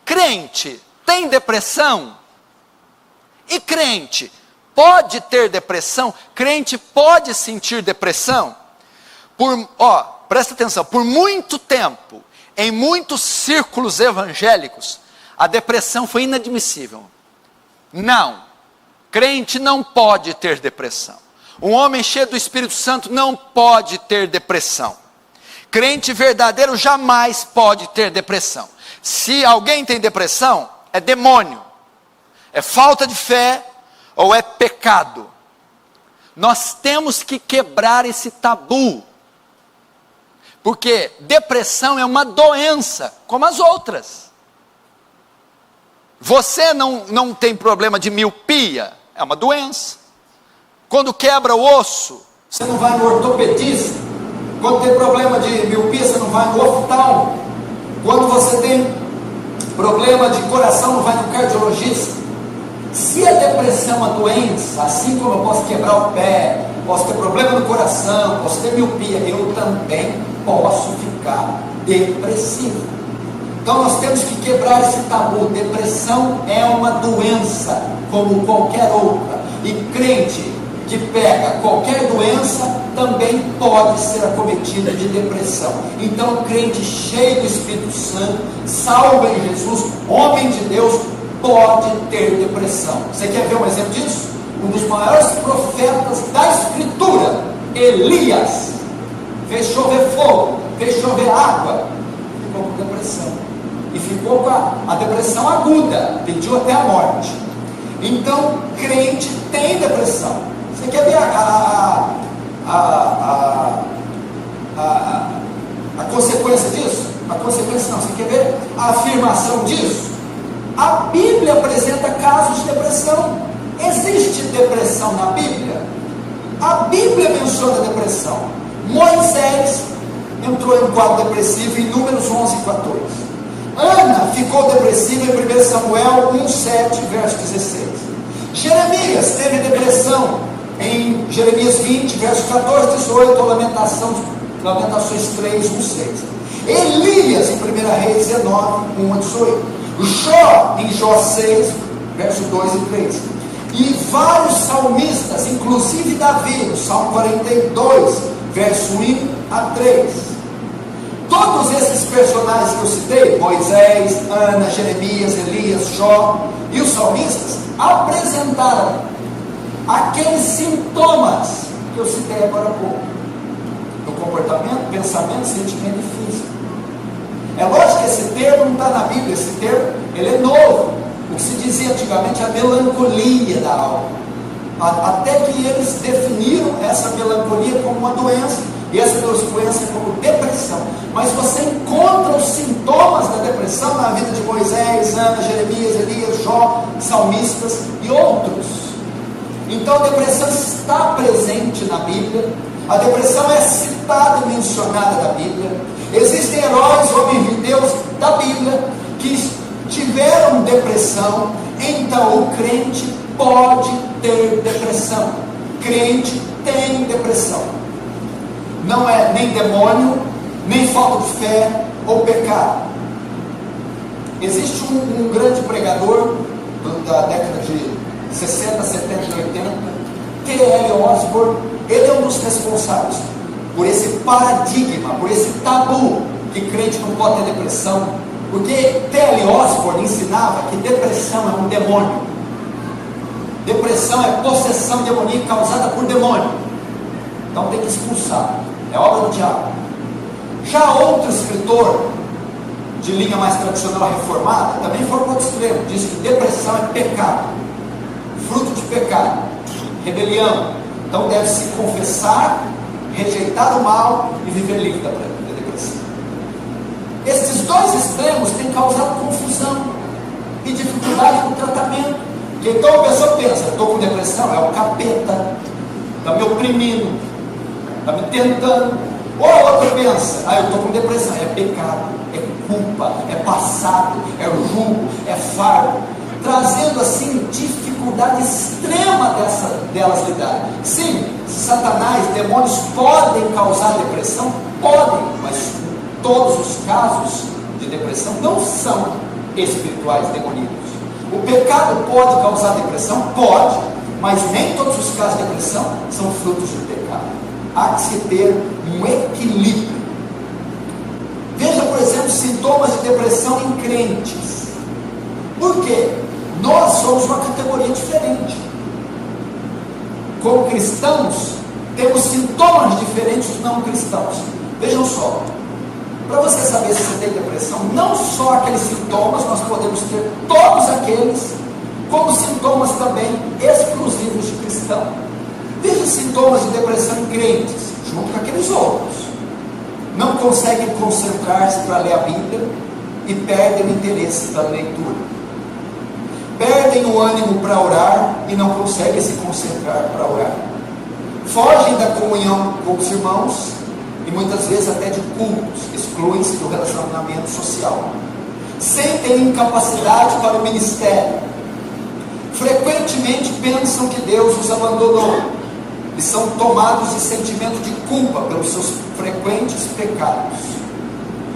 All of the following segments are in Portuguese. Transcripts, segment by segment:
crente tem depressão? E crente pode ter depressão? Crente pode sentir depressão? Presta atenção, por muito tempo, em muitos círculos evangélicos, a depressão foi inadmissível. Não, crente não pode ter depressão. Um homem cheio do Espírito Santo não pode ter depressão. Crente verdadeiro jamais pode ter depressão. Se alguém tem depressão, é demônio, é falta de fé ou é pecado. Nós temos que quebrar esse tabu, porque depressão é uma doença como as outras. Você não tem problema de miopia, é uma doença. Quando quebra o osso, você não vai no ortopedista. Quando tem problema de miopia, você não vai no oftalmo. Quando você tem problema de coração, não vai no cardiologista. Se a depressão é uma doença, assim como eu posso quebrar o pé, posso ter problema no coração, posso ter miopia, eu também posso ficar depressivo. Então nós temos que quebrar esse tabu. Depressão é uma doença como qualquer outra, e crente que pega qualquer doença também pode ser acometido de depressão. Então crente cheio do Espírito Santo, salvo em Jesus, homem de Deus, pode ter depressão. Você quer ver um exemplo disso? Um dos maiores profetas da Escritura, Elias, fez chover fogo, fez chover água, ficou com depressão, e ficou com a depressão aguda, pediu até a morte. Então crente tem depressão. Você quer ver a consequência disso? A consequência não, você quer ver a afirmação disso? A Bíblia apresenta casos de depressão. Existe depressão na Bíblia? A Bíblia menciona depressão. Moisés entrou em um quadro depressivo em Números 11 e 14. Ana ficou depressiva em 1 Samuel 1:7, verso 16. Jeremias teve depressão em Jeremias 20, verso 14, 18, Lamentações 3, 1, 6. Elias em 1 Reis 19, 1 a 18. Jó em Jó 6, verso 2 e 3. E vários salmistas, inclusive Davi, no Salmo 42, verso 1 a 3. Todos esses personagens que eu citei, Moisés, Ana, Jeremias, Elias, Jó e os salmistas, apresentaram aqueles sintomas que eu citei agora há pouco, no comportamento, pensamento, sentimento e físico. É lógico que esse termo não está na Bíblia, esse termo ele é novo. O que se dizia antigamente é a melancolia da alma, até que eles definiram essa melancolia como uma doença, e essa doença como depressão. Mas você encontra os sintomas da depressão na vida de Moisés, Ana, Jeremias, Elias, Jó, salmistas e outros. Então a depressão está presente na Bíblia, a depressão é citada e mencionada na Bíblia. Existem heróis, homens de Deus da Bíblia, que tiveram depressão. Então o crente pode ter depressão. Crente tem depressão. Não é nem demônio, nem falta de fé ou pecado. Existe um grande pregador da década de 60, 70 e 80, T.L. Osborne. Ele é um dos responsáveis por esse paradigma, por esse tabu que crente não pode ter depressão, porque T.L. Osborne ensinava que depressão é um demônio. Depressão é possessão demoníaca causada por demônio, então tem que expulsar, é obra do diabo. Já outro escritor de linha mais tradicional reformada também foi para outro extremo, diz que depressão é pecado, fruto de pecado, rebelião. Então deve se confessar, rejeitar o mal e viver livre da depressão. Esses dois extremos têm causado confusão e dificuldade no tratamento. Então a pessoa pensa, estou com depressão, é o capeta, está me oprimindo, está me tentando. Ou a outra pensa, eu estou com depressão, é pecado, é culpa, é passado, é julgo, é fardo, trazendo assim dificuldade extrema delas lidarem. Sim, Satanás, demônios podem causar depressão? Podem, mas todos os casos de depressão não são espirituais demoníacos. O pecado pode causar depressão? Pode, mas nem todos os casos de depressão são frutos do pecado. Há que se ter um equilíbrio. Veja, por exemplo, sintomas de depressão em crentes. Por quê? Nós somos uma categoria diferente. Como cristãos, temos sintomas diferentes dos não cristãos. Vejam só, para você saber se você tem depressão, não só aqueles sintomas, nós podemos ter todos aqueles, como sintomas também exclusivos de cristão. Veja sintomas de depressão em crentes, junto com aqueles outros. Não conseguem concentrar-se para ler a Bíblia e perdem o interesse pela leitura. Perdem o ânimo para orar e não conseguem se concentrar para orar. Fogem da comunhão com os irmãos e muitas vezes até de cultos, excluem-se do relacionamento social. Sentem incapacidade para o ministério. Frequentemente pensam que Deus os abandonou e são tomados de sentimento de culpa pelos seus frequentes pecados.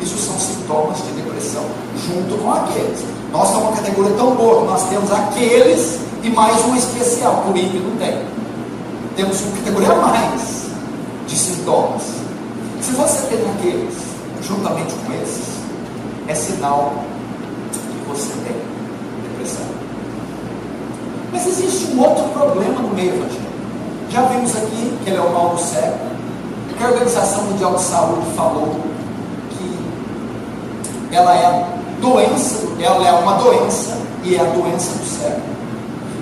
Isso são sintomas de depressão, junto com aqueles. Nós somos uma categoria tão boa que nós temos aqueles e mais um especial, que o ímpio não tem. Temos uma categoria a mais de sintomas. Se você tem aqueles, juntamente com esses, é sinal que você tem depressão. Mas existe um outro problema no meio evangélico. Já vimos aqui que ele é o mal do século, que a Organização Mundial de Saúde falou que ela é uma doença e é a doença do século.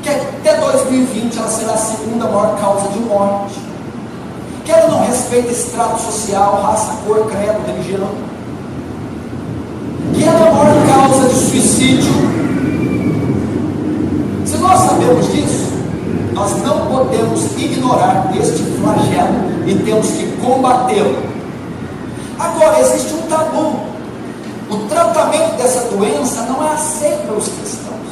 Que até 2020 ela será a segunda maior causa de morte. Que ela não respeita extrato social, raça, cor, credo, religião. Que ela é a maior causa de suicídio. Se nós sabemos disso, nós não podemos ignorar este flagelo e temos que combatê-lo. Agora, existe um tabu. O tratamento dessa doença não é aceito pelos cristãos,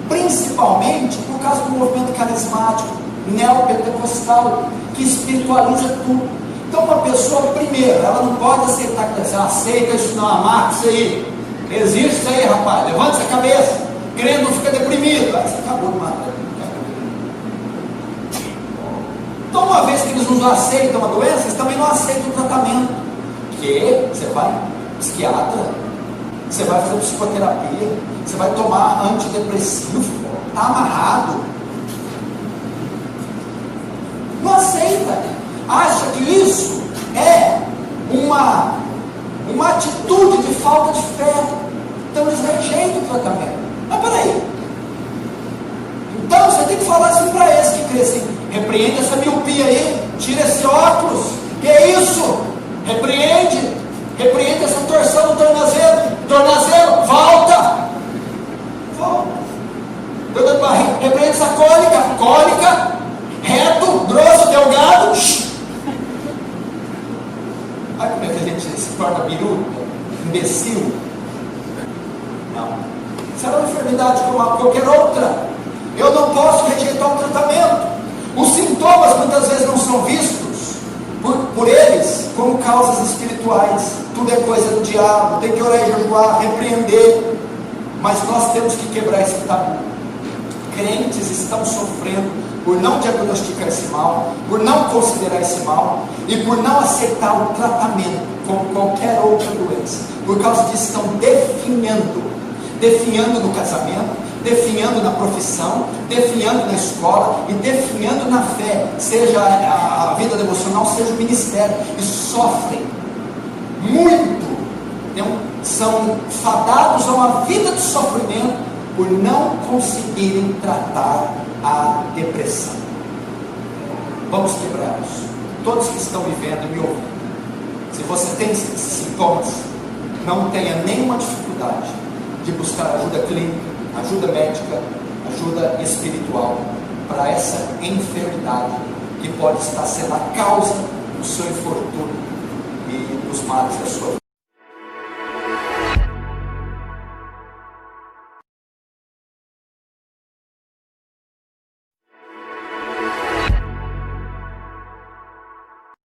principalmente por causa do movimento carismático, neopentecostal, que espiritualiza tudo. Então, uma pessoa, primeiro, ela não pode aceitar que você aceita isso, não, amarra isso aí, existe isso aí, rapaz, levanta essa cabeça, crendo não fica deprimido. Aí você acabou de matar. Então, uma vez que eles não aceitam a doença, eles também não aceitam o tratamento. Que você vai psiquiatra, você vai fazer psicoterapia, você vai tomar antidepressivo, está amarrado. Não aceita, acha que isso é uma atitude de falta de fé. Então eles rejeitam o tratamento. Mas peraí, então você tem que falar assim para eles que crescem: repreende essa miopia aí, tira esse óculos, que é isso? Repreende essa torção no tornozelo, volta, dor de barriga, repreende essa cólica, reto, grosso, delgado. Olha como é que a gente se torna biruta, imbecil. Não, isso era uma enfermidade como qualquer outra. Eu não posso rejeitar o tratamento. Os sintomas muitas vezes não são vistos por eles como causas espirituais. Tudo é coisa do diabo, tem que orar e jejuar, repreender. Mas nós temos que quebrar esse tabu. Crentes estão sofrendo por não diagnosticar esse mal, por não considerar esse mal e por não aceitar o tratamento como qualquer outra doença. Por causa disso estão definhando no casamento, definhando na profissão, definhando na escola e definhando na fé, seja a vida devocional, seja o ministério, e sofrem muito, são fadados a uma vida de sofrimento por não conseguirem tratar a depressão. Vamos quebrá-los. Todos que estão vivendo me ouvindo, se você tem esses sintomas, não tenha nenhuma dificuldade de buscar ajuda clínica, ajuda médica, ajuda espiritual para essa enfermidade que pode estar sendo a causa do seu infortúnio e dos males da sua vida.